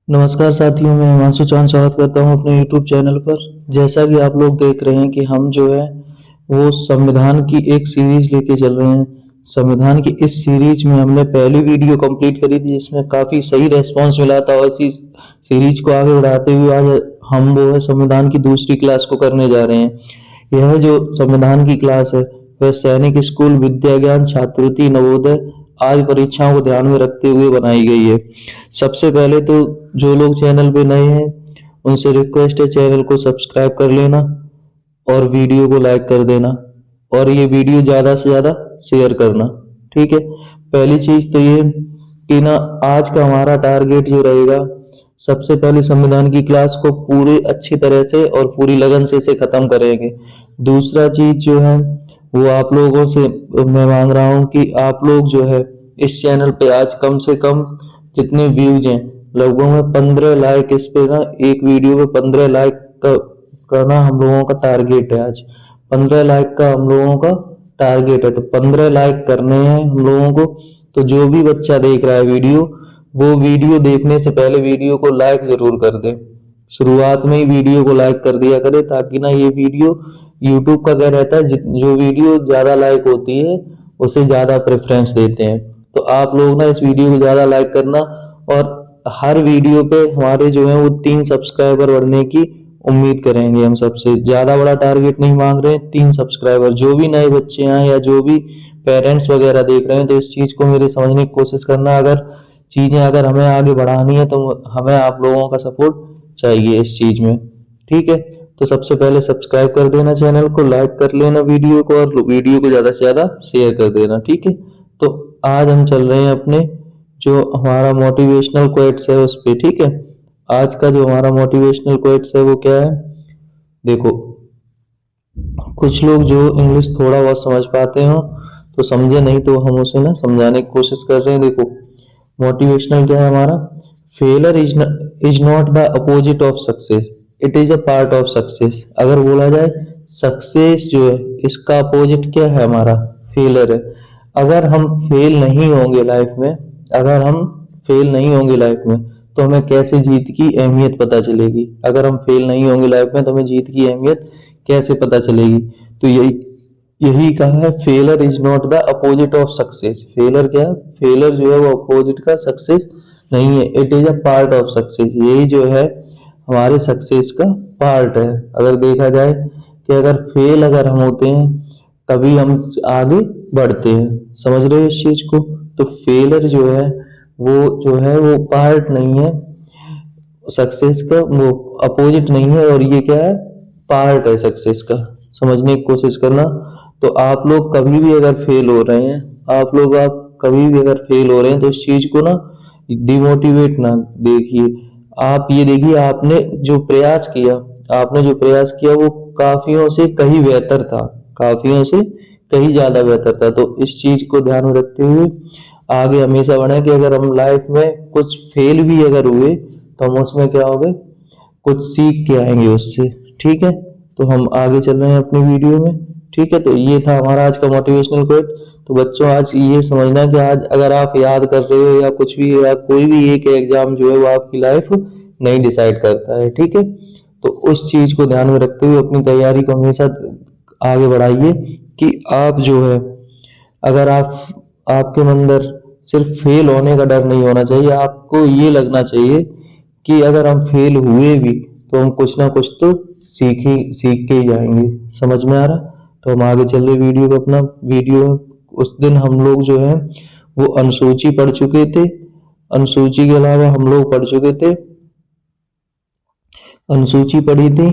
नमस्कार साथियों, मैं हिमांशु चौहान स्वागत करता हूं अपने YouTube चैनल पर। जैसा कि आप लोग देख रहे हैं कि हम जो है वो संविधान की एक सीरीज लेके चल रहे हैं। संविधान की इस सीरीज में हमने पहली वीडियो कंप्लीट करी थी जिसमें काफ़ी सही रेस्पॉन्स मिला था और इसी सीरीज को आगे बढ़ाते हुए आज हम वो है संविधान की दूसरी क्लास को करने जा रहे हैं। यह जो संविधान की क्लास है वह सैनिक स्कूल विद्या ज्ञान छात्रवृत्ति नवोदय आदि परीक्षाओं को ध्यान में रखते हुए बनाई गई है। सबसे पहले तो जो लोग चैनल पे नए हैं उनसे रिक्वेस्ट है चैनल को सब्सक्राइब कर लेना और वीडियो को लाइक कर देना और ये वीडियो ज़्यादा से ज़्यादा शेयर करना। ठीक है, पहली चीज़ तो ये कि ना आज का हमारा टारगेट जो रहेगा, सबसे पहले संविधान की क्लास को पूरे अच्छी तरह से और पूरी लगन से इसे ख़त्म करेंगे। दूसरा चीज़ जो है वो आप लोगों से मैं मांग रहा हूँ कि आप लोग जो है इस चैनल पे आज कम से कम जितने व्यूज हैं लगभग में 15 लाइक, इस पे ना एक वीडियो पे 15 लाइक का ना हम लोगों का टारगेट है। आज 15 लाइक का हम लोगों का टारगेट है, तो 15 लाइक करने हैं हम लोगों को। तो जो भी बच्चा देख रहा है वीडियो, वो वीडियो देखने से पहले वीडियो को लाइक जरूर कर दे। शुरुआत में ही वीडियो को लाइक कर दिया करे ताकि ना ये वीडियो, यूट्यूब का क्या रहता है, जो वीडियो ज्यादा लाइक होती है उसे ज्यादा प्रेफरेंस देते हैं। तो आप लोग ना इस वीडियो को ज्यादा लाइक करना और हर वीडियो पे हमारे जो है वो 3 सब्सक्राइबर बढ़ने की उम्मीद करेंगे। हम सबसे ज्यादा बड़ा टारगेट नहीं मांग रहे हैं, 3 सब्सक्राइबर। जो भी नए बच्चे हैं या जो भी पेरेंट्स वगैरह देख रहे हैं तो इस चीज को मेरे समझने की कोशिश करना। अगर हमें आगे बढ़ानी है तो हमें आप लोगों का सपोर्ट चाहिए इस चीज में। ठीक है, तो सबसे पहले सब्सक्राइब कर देना चैनल को, लाइक कर लेना वीडियो को और वीडियो को ज्यादा से ज्यादा शेयर कर देना। ठीक है, तो आज हम चल रहे हैं अपने जो हमारा मोटिवेशनल कोट्स है उस पे। ठीक है, आज का जो हमारा मोटिवेशनल कोट्स है वो क्या है, देखो। कुछ लोग जो इंग्लिश थोड़ा बहुत समझ पाते हो तो समझे, नहीं तो हम उसे ना समझाने की कोशिश कर रहे हैं। देखो, मोटिवेशनल क्या है हमारा, failure is not the opposite of success, it is a part of success. अगर बोला जाए सक्सेस जो है इसका अपोजिट क्या है हमारा, फेलर है। अगर हम फेल नहीं होंगे लाइफ में, अगर हम फेल नहीं होंगे लाइफ में तो हमें कैसे जीत की अहमियत पता चलेगी। अगर हम फेल नहीं होंगे लाइफ में तो हमें जीत की अहमियत कैसे पता चलेगी। तो यही यही कहा है, failure is not the opposite of success. Failure क्या है, फेलर जो है वो अपोजिट का सक्सेस नहीं है, it is a part of success. यही जो है हमारे सक्सेस का पार्ट है। अगर देखा जाए कि अगर हम होते हैं तभी हम आगे बढ़ते हैं। समझ रहे हो इस चीज को। तो फेलर जो है वो पार्ट नहीं है सक्सेस का, वो अपोजिट नहीं है, और ये क्या है, पार्ट है सक्सेस का। समझने की कोशिश करना। तो आप लोग कभी भी अगर फेल हो रहे हैं, आप कभी भी अगर फेल हो रहे हैं तो इस चीज को ना डिमोटिवेट ना देखिए। आप ये देखिए, आपने जो प्रयास किया वो काफियों से कहीं बेहतर था, काफियों से कहीं ज्यादा बेहतर था। तो इस चीज को ध्यान में रखते हुए आगे हमेशा बढ़े कि अगर हम लाइफ में कुछ फेल भी अगर हुए तो हम उसमें क्या हो गए, कुछ सीख के आएंगे उससे। ठीक है, तो हम आगे चल रहे हैं अपनी वीडियो में। ठीक है, तो ये था हमारा आज का मोटिवेशनल कोट। तो बच्चों, आज ये समझना कि आज अगर आप याद कर रहे हो या कुछ भी, या कोई भी एक एग्जाम जो है वो आपकी लाइफ नहीं डिसाइड करता है। ठीक है, तो उस चीज को ध्यान में रखते हुए अपनी तैयारी को हमेशा आगे बढ़ाइए कि आप जो है, अगर आपके अंदर सिर्फ फेल होने का डर नहीं होना चाहिए, आपको ये लगना चाहिए कि अगर हम फेल हुए भी तो हम कुछ ना कुछ तो सीख के ही जाएंगे। समझ में आ रहा। तो हम आगे चल रहे वीडियो को, अपना वीडियो में उस दिन हम लोग जो है वो अनुसूची पढ़ चुके थे। अनुसूची के अलावा हम लोग पढ़ चुके थे, अनुसूची पढ़ी थी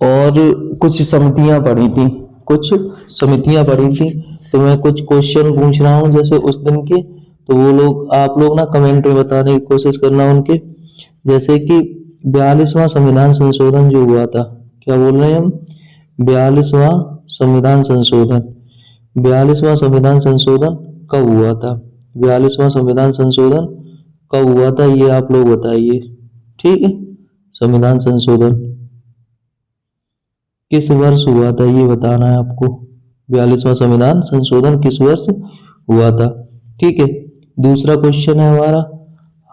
और कुछ समितियां पढ़ी थी। तो मैं कुछ क्वेश्चन पूछ रहा हूँ जैसे उस दिन के, तो वो लोग, आप लोग ना कमेंट में बताने की कोशिश करना उनके। जैसे कि 42वां संविधान संशोधन जो हुआ था, क्या बोल रहे हैं हम, 42वां संविधान संशोधन, 42वां संविधान संशोधन कब हुआ था, 42वां संविधान संशोधन कब हुआ था ये आप लोग बताइए। ठीक है, संविधान संशोधन किस वर्ष हुआ था ये बताना है आपको। 42वां संविधान संशोधन किस वर्ष हुआ था। ठीक है, दूसरा क्वेश्चन है हमारा,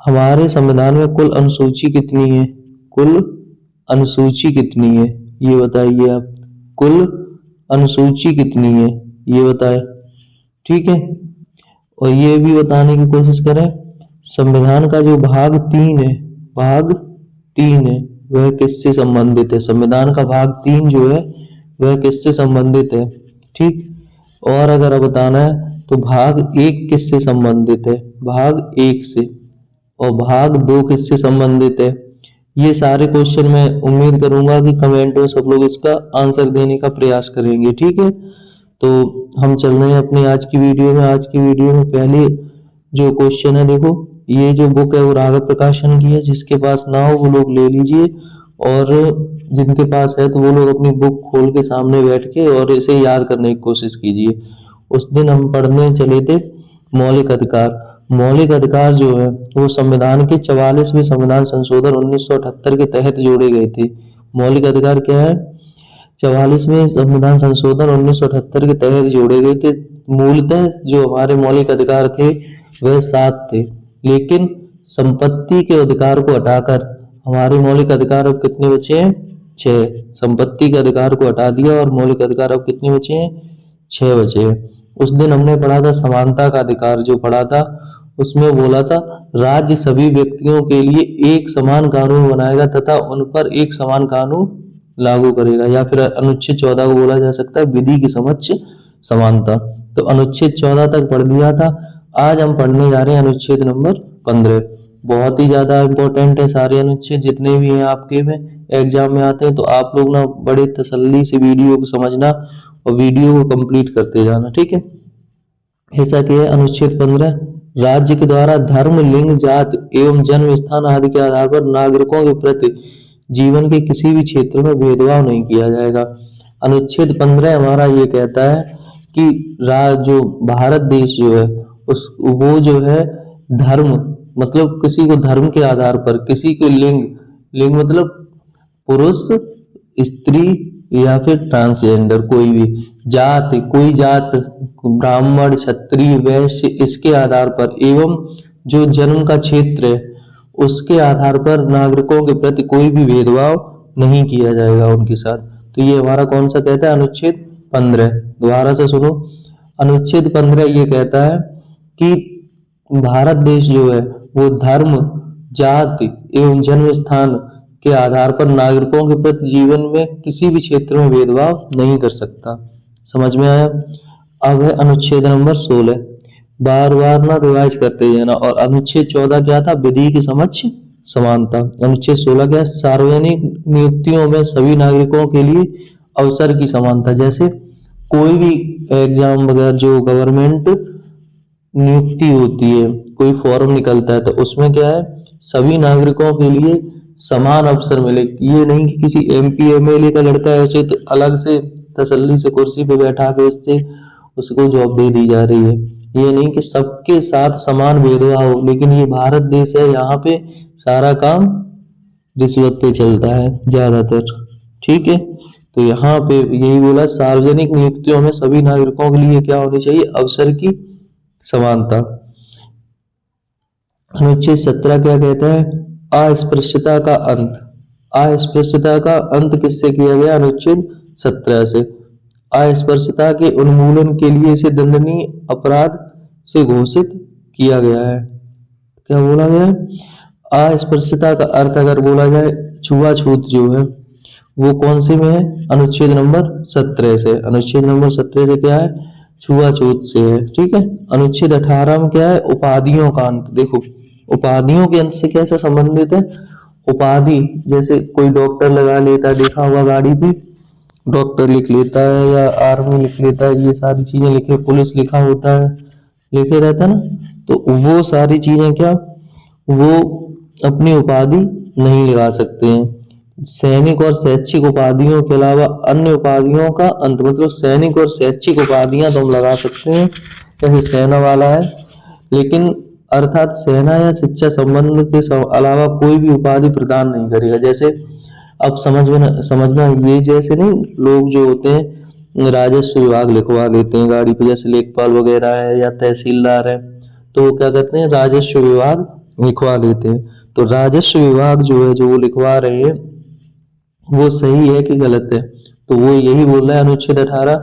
हमारे संविधान में कुल अनुसूची कितनी है? कुल अनुसूची कितनी है ये बताइए आप। कुल अनुसूची कितनी है ये बताएं। ठीक है, और ये भी बताने की कोशिश करें संविधान का जो भाग 3 है, भाग 3 है, वह किससे संबंधित है? संविधान का भाग 3 जो है वह किससे संबंधित है? ठीक, और अगर अब बताना है तो भाग 1 किससे संबंधित है? भाग 1 से। और भाग 2 किससे संबंधित है? ये सारे क्वेश्चन मैं उम्मीद करूंगा कि कमेंट में सब लोग इसका आंसर देने का प्रयास करेंगे। ठीक है, तो हम चल रहे हैं अपनी आज की वीडियो में। आज की वीडियो में पहले जो क्वेश्चन है, देखो ये जो बुक है वो राघव प्रकाशन की है, जिसके पास ना हो वो लोग ले लीजिए, और जिनके पास है तो वो लोग अपनी बुक खोल के सामने बैठ के और इसे याद करने की कोशिश कीजिए। उस दिन हम पढ़ने चले थे मौलिक अधिकार। मौलिक अधिकार जो है वो संविधान के 44वें संविधान संशोधन 1978 के तहत जोड़े गए थे। मौलिक अधिकार क्या है? 44वें संविधान संशोधन 1978 के तहत जोड़े गए थे। मूलतः जो हमारे मौलिक अधिकार थे वह 7 थे, लेकिन संपत्ति के अधिकार को हटाकर हमारे मौलिक अधिकार अब कितने बचे हैं? 6। संपत्ति के अधिकार को हटा दिया और मौलिक अधिकार अब कितने बचे हैं? 6 बचे हैं। उस दिन हमने पढ़ा था समानता का अधिकार, जो पढ़ा था उसमें बोला था राज्य सभी व्यक्तियों के लिए एक समान कानून बनाएगा तथा उन पर एक समान कानून लागू करेगा। या फिर अनुच्छेद 14 को बोला जा सकता है विधि के समक्ष समानता। तो अनुच्छेद 14 तक पढ़ दिया था। आज हम पढ़ने जा रहे हैं अनुच्छेद नंबर 15। बहुत ही ज्यादा इंपॉर्टेंट है सारे अनुच्छेद जितने भी हैं आपके में एग्जाम में आते हैं, तो आप लोग ना बड़े तसल्ली से वीडियो को समझना और वीडियो को कंप्लीट करते जाना। ठीक है, ऐसा कि है अनुच्छेद 15, राज्य के द्वारा धर्म, लिंग, जाति एवं जन्म स्थान आदि के आधार पर नागरिकों के प्रति जीवन के किसी भी क्षेत्र में भेदभाव नहीं किया जाएगा। अनुच्छेद 15 हमारा ये कहता है कि जो भारत देश जो है उस वो जो है धर्म मतलब किसी को धर्म के आधार पर, किसी को लिंग, लिंग मतलब पुरुष, स्त्री या फिर ट्रांसजेंडर कोई भी, जाति कोई जात, ब्राह्मण, क्षत्रिय, वैश्य इसके आधार पर, एवं जो जन्म का क्षेत्र है उसके आधार पर नागरिकों के प्रति कोई भी भेदभाव नहीं किया जाएगा उनके साथ। तो ये हमारा कौन सा कहता है? अनुच्छेद 15। दोबारा से सुनो, अनुच्छेद 15 ये कहता है कि भारत देश जो है वो धर्म, जाति एवं जन्म स्थान के आधार पर नागरिकों के प्रति जीवन में किसी भी क्षेत्र में भेदभाव नहीं कर सकता। समझ में आया? अब है अनुच्छेद नंबर 16। बार बार ना रिवाइज करते जाना। और अनुच्छेद 14 क्या था? विधि के समक्ष समानता। अनुच्छेद 16 क्या है? सार्वजनिक नियुक्तियों में सभी नागरिकों के लिए अवसर की समानता। जैसे कोई भी एग्जाम वगैरह जो गवर्नमेंट नियुक्ति होती है, कोई फॉर्म निकलता है, तो उसमें क्या है? सभी नागरिकों के लिए समान अवसर मिले। ये नहीं कि किसी MP MLA का लड़का है उसे तो अलग से तसल्ली से कुर्सी पे बैठा के उसको जॉब दे दी जा रही है। ये नहीं कि सबके साथ समान भेदभाव हो, लेकिन ये भारत देश है, यहाँ पे सारा काम रिश्वत पे चलता है ज्यादातर। ठीक है, तो यहाँ पे यही बोला सार्वजनिक नियुक्तियों में सभी नागरिकों के लिए क्या होनी चाहिए? अवसर की समानता। अनुच्छेद 17 क्या कहता है? अस्पृश्यता का अंत। अस्पृश्यता का अंत किससे किया गया? अनुच्छेद 17 से। अस्पृश्यता के उन्मूलन के लिए इसे दंडनीय अपराध से घोषित किया गया है। क्या बोला गया है? अस्पृश्यता का अर्थ अगर बोला जाए छुआछूत जो है वो कौन से में है? अनुच्छेद नंबर 17 से। अनुच्छेद नंबर 17 से क्या है? छुआछूत से है। ठीक है, अनुच्छेद 18 में क्या है? उपाधियों का अंत। देखो उपाधियों के अंत से कैसे संबंधित है? उपाधि जैसे कोई डॉक्टर लगा लेता है, देखा हुआ गाड़ी पे डॉक्टर लिख लेता है या आर्मी लिख लेता है, ये सारी चीजें लिखे, पुलिस लिखा होता है, लिखे रहता है ना, तो वो सारी चीजें क्या वो अपनी उपाधि नहीं लगा सकते हैं। सैनिक और शैक्षिक उपाधियों के अलावा अन्य उपाधियों का अंत, मतलब सैनिक और शैक्षिक उपाधियां तो हम लगा सकते हैं, जैसे सेना वाला है, लेकिन अर्थात सेना या शिक्षा संबंध के अलावा कोई भी उपाधि प्रदान नहीं करेगा। जैसे अब समझना ये जैसे नहीं लोग जो होते हैं राजस्व विभाग लिखवा देते हैं गाड़ी पे, जैसे लेखपाल वगैरह है या तहसीलदार है, तो वो क्या करते हैं? राजस्व विभाग लिखवा लेते हैं। तो राजस्व विभाग जो है, जो वो लिखवा रहे हैं, वो सही है कि गलत है? तो वो यही बोल रहा है अनुच्छेद 18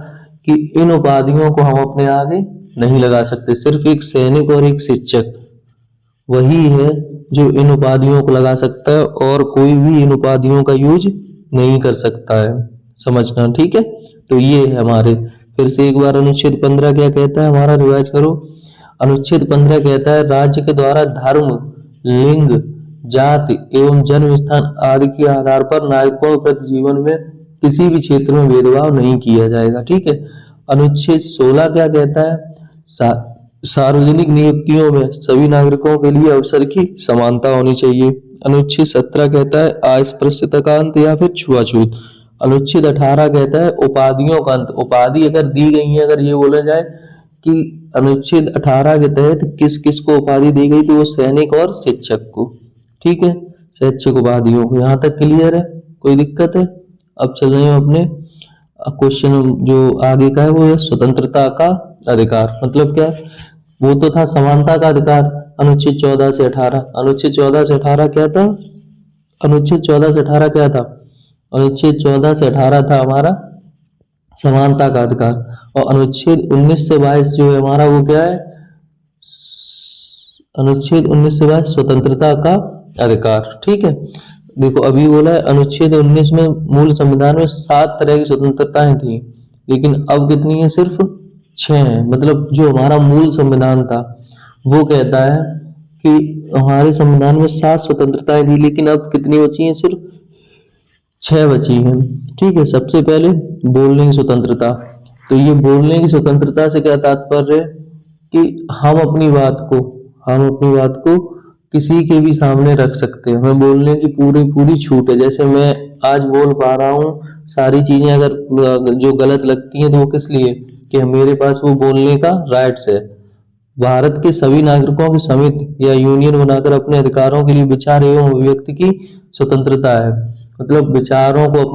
कि इन उपाधियों को हम अपने आगे नहीं लगा सकते, सिर्फ एक सैनिक और एक शिक्षक वही है जो इन उपाधियों को लगा सकता है, और कोई भी इन उपाधियों का यूज नहीं कर सकता है। समझना, ठीक है? तो ये है हमारे, फिर से एक बार अनुच्छेद 15 क्या कहता है हमारा, रिवाइज करो। अनुच्छेद 15 कहता है राज्य के द्वारा धर्म, लिंग, जाति एवं जन्म स्थान आदि के आधार पर नागरिकों के प्रति जीवन में किसी भी क्षेत्र में भेदभाव नहीं किया जाएगा। ठीक है। अनुच्छेद 16 क्या कहता है, सार्वजनिक नियुक्तियों में सभी नागरिकों के लिए अवसर की समानता होनी चाहिए। अनुच्छेद 17 कहता है अस्पृश्यता का अंत या फिर छुआछूत। अनुच्छेद 18 कहता है उपाधियों का अंत। उपाधि अगर दी गई है, अगर ये बोला जाए कि अनुच्छेद 18 के तहत किस किस को उपाधि दी गई, तो वो सैनिक और शिक्षक को। ठीक है, शैक्षिक उपाधियों को। यहाँ तक क्लियर है, कोई दिक्कत है? अब चल रहे हैं अपने क्वेश्चन जो आगे का है, वो है स्वतंत्रता का अधिकार। मतलब क्या? वो तो था समानता का अधिकार, अनुच्छेद 14 से 18। अनुच्छेद 14 से 18 क्या था? अनुच्छेद 14 से 18 क्या था? अनुच्छेद 14 से 18 था हमारा समानता का अधिकार, और अनुच्छेद 19 से 22 जो है हमारा, वो क्या है? अनुच्छेद 19 से 22 स्वतंत्रता का अधिकार। ठीक है, देखो अभी बोला है अनुच्छेद 19 में मूल संविधान में 7 तरह की स्वतंत्रताएं थी, लेकिन अब कितनी है? सिर्फ 6 है। मतलब जो हमारा मूल संविधान था वो कहता है कि हमारे संविधान में 7 स्वतंत्रताएं थी, लेकिन अब कितनी बची हैं? सिर्फ 6 बची हैं। ठीक है, सबसे पहले बोलने की स्वतंत्रता। तो ये बोलने की स्वतंत्रता से क्या तात्पर्य है कि हम अपनी बात को किसी के भी सामने रख सकते हैं, हमें बोलने की पूरी पूरी छूट है। जैसे मैं आज बोल पा रहा हूँ, सारी चीजें अगर जो गलत लगती हैं तो वो किस लिए, कि मेरे पास वो बोलने का राइट्स है। भारत के सभी नागरिकों की समिति या यूनियन बनाकर अपने अधिकारों के लिए विचार एवं अभिव्यक्ति की स्वतंत्रता है। मतलब विचारों को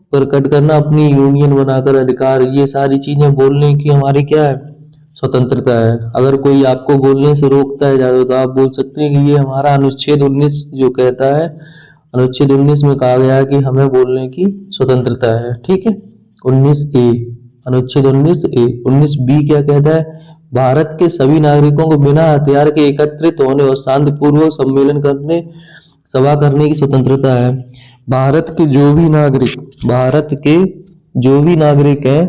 प्रकट करना, अपनी यूनियन बनाकर अधिकार, ये सारी चीजें बोलने की हमारी क्या है? स्वतंत्रता है। अगर कोई आपको बोलने से रोकता है ज्यादा, तो आप बोल सकते हैं कि ये हमारा अनुच्छेद 19 जो कहता है, अनुच्छेद 19 में कहा गया है कि हमें बोलने की स्वतंत्रता है। ठीक है, 19A, अनुच्छेद 19A। 19B क्या कहता है? भारत के सभी नागरिकों को बिना हथियार के एकत्रित होने और शांतिपूर्वक सम्मेलन करने, सभा करने की स्वतंत्रता है। भारत के जो भी नागरिक हैं,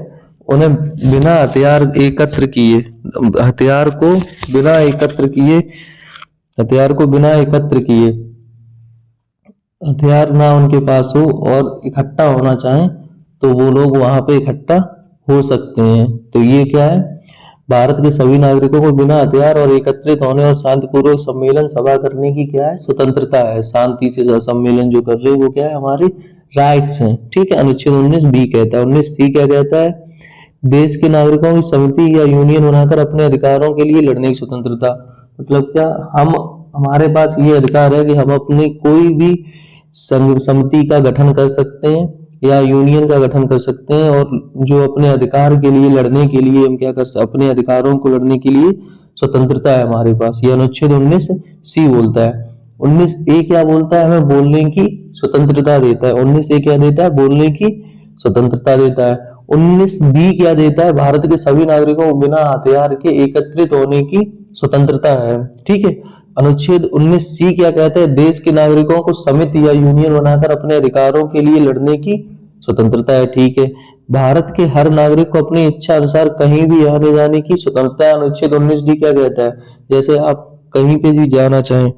उन्हें बिना हथियार एकत्र किए हथियार ना उनके पास हो और इकट्ठा होना चाहें तो वो लोग वहां पे इकट्ठा हो सकते हैं। तो ये क्या है? भारत के सभी नागरिकों को बिना हथियार और एकत्रित होने और शांतिपूर्वक सम्मेलन सभा करने की क्या है? स्वतंत्रता है। शांति से सम्मेलन जो कर रहे हैं वो क्या है? हमारे राइट्स हैं। ठीक है, अनुच्छेद 19B कहता है। 19C क्या कहता है? देश के नागरिकों की समिति या यूनियन बनाकर अपने अधिकारों के लिए लड़ने की स्वतंत्रता। मतलब क्या? हमारे पास ये अधिकार है कि हम अपनी कोई भी समिति का गठन कर सकते हैं या यूनियन का गठन कर सकते हैं, और जो अपने अधिकार के लिए लड़ने के लिए हम क्या कर सकते, अपने अधिकारों को लड़ने के लिए स्वतंत्रता है हमारे पास। ये अनुच्छेद 19C बोलता है। 19A क्या बोलता है? हमें बोलने की स्वतंत्रता देता है। 19A क्या देता है? बोलने की स्वतंत्रता देता है। 19B क्या देता है? भारत के सभी नागरिकों को बिना हथियार के एकत्रित होने की स्वतंत्रता है। ठीक है, अनुच्छेद 19C क्या कहता है? देश के नागरिकों को समिति या यूनियन बनाकर अपने अधिकारों के लिए लड़ने की स्वतंत्रता है। ठीक है, भारत के हर नागरिक को अपनी इच्छा अनुसार कहीं भी आने जाने की स्वतंत्रता है। अनुच्छेद 19D क्या कहता है? जैसे आप कहीं पे भी जाना चाहें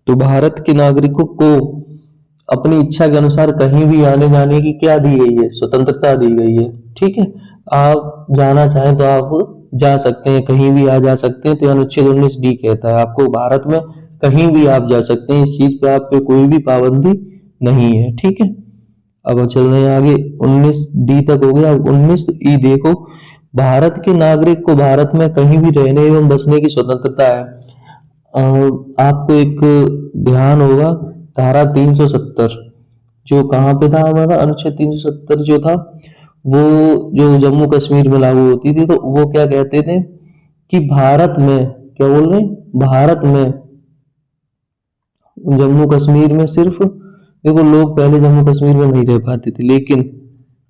तो भारत के नागरिकों को अपनी इच्छा के अनुसार कहीं भी आने जाने की क्या दी गई है? स्वतंत्रता दी गई है। ठीक है, आप जाना चाहें तो आप जा सकते हैं, कहीं भी आ जा सकते हैं। तो अनुच्छेद 19D कहता है आपको भारत में कहीं भी आप जा सकते हैं, इस चीज पे आप पे कोई भी पाबंदी नहीं है। ठीक है, अब चल रहे हैं आगे। 19D तक हो गया। 19E देखो, भारत के नागरिक को भारत में कहीं भी रहने एवं बसने की स्वतंत्रता है। आपको एक ध्यान होगा, धारा 370 जो कहाँ पे था हमारा, अनुच्छेद 370 जो था वो जो जम्मू कश्मीर में लागू होती थी, तो वो क्या कहते थे कि भारत में, क्या बोल रहे हैं, भारत में जम्मू कश्मीर में सिर्फ, देखो लोग पहले जम्मू कश्मीर में नहीं रह पाते थे, लेकिन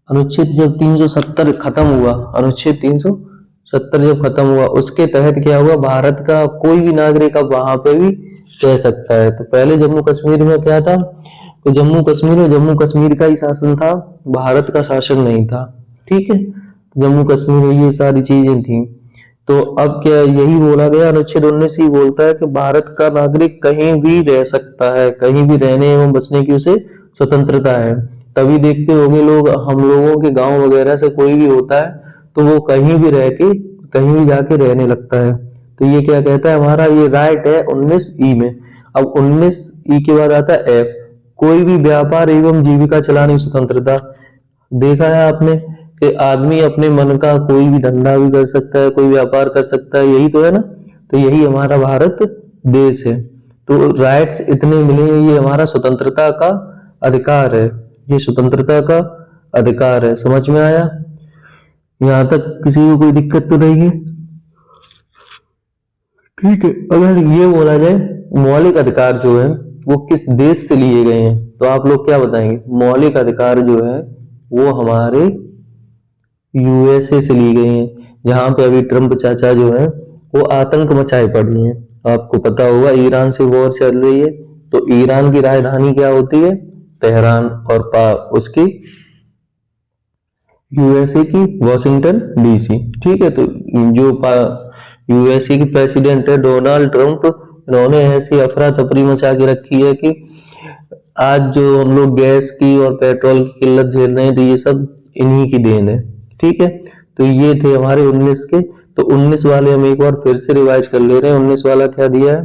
अनुच्छेद जब 370 खत्म हुआ, अनुच्छेद 370 जब खत्म हुआ, उसके तहत क्या हुआ, भारत का कोई भी नागरिक अब वहां पे भी रह सकता है। तो पहले जम्मू कश्मीर में क्या था, तो जम्मू कश्मीर में जम्मू कश्मीर का ही शासन था, भारत का शासन नहीं था। ठीक है, जम्मू कश्मीर में ये सारी चीजें थी। तो अब क्या यही बोला गया, अनुच्छेद 19 ही बोलता है कि भारत का नागरिक कहीं भी रह सकता है, कहीं भी रहने एवं बचने की उसे स्वतंत्रता है। तभी देखते होंगे लोग, हम लोगों के गांव वगैरह से कोई भी होता है तो वो कहीं भी रह के कहीं भी जाके रहने लगता है। तो ये क्या कहता है, हमारा ये राइट है 19 ई में। अब 19 ई के बाद आता है एफ, कोई भी व्यापार एवं जीविका चलाने की स्वतंत्रता। देखा है आपने कि आदमी अपने मन का कोई भी धंधा भी कर सकता है, कोई व्यापार कर सकता है, यही तो है ना। तो यही हमारा भारत देश है। तो राइट्स इतने मिले, ये हमारा स्वतंत्रता का अधिकार है, ये स्वतंत्रता का अधिकार है। समझ में आया? यहाँ तक किसी को कोई दिक्कत तो नहीं है? ठीक है, अगर ये बोला जाए मौलिक अधिकार जो है वो किस देश से लिए गए हैं, तो आप लोग क्या बताएंगे? मौलिक अधिकार जो है वो हमारे यूएसए से ली गई हैं, जहां पे अभी ट्रम्प चाचा जो है वो आतंक मचाए पड़ी हैं। आपको पता होगा ईरान से वॉर चल रही है, तो ईरान की राजधानी क्या होती है? तेहरान, और उसकी यूएसए की वॉशिंगटन डीसी। ठीक है, तो जो यूएसए की प्रेसिडेंट है डोनाल्ड ट्रंप, इन्होंने ऐसी अफरा तफरी मचा के रखी है कि आज जो हम लोग गैस की और पेट्रोल की किल्लत झेल रहे हैं, तो ये सब इन्हीं की देन है। ठीक है, तो ये थे हमारे 19 के। तो 19 वाले हम एक बार फिर से रिवाइज कर ले रहे हैं। 19 वाला क्या दिया है?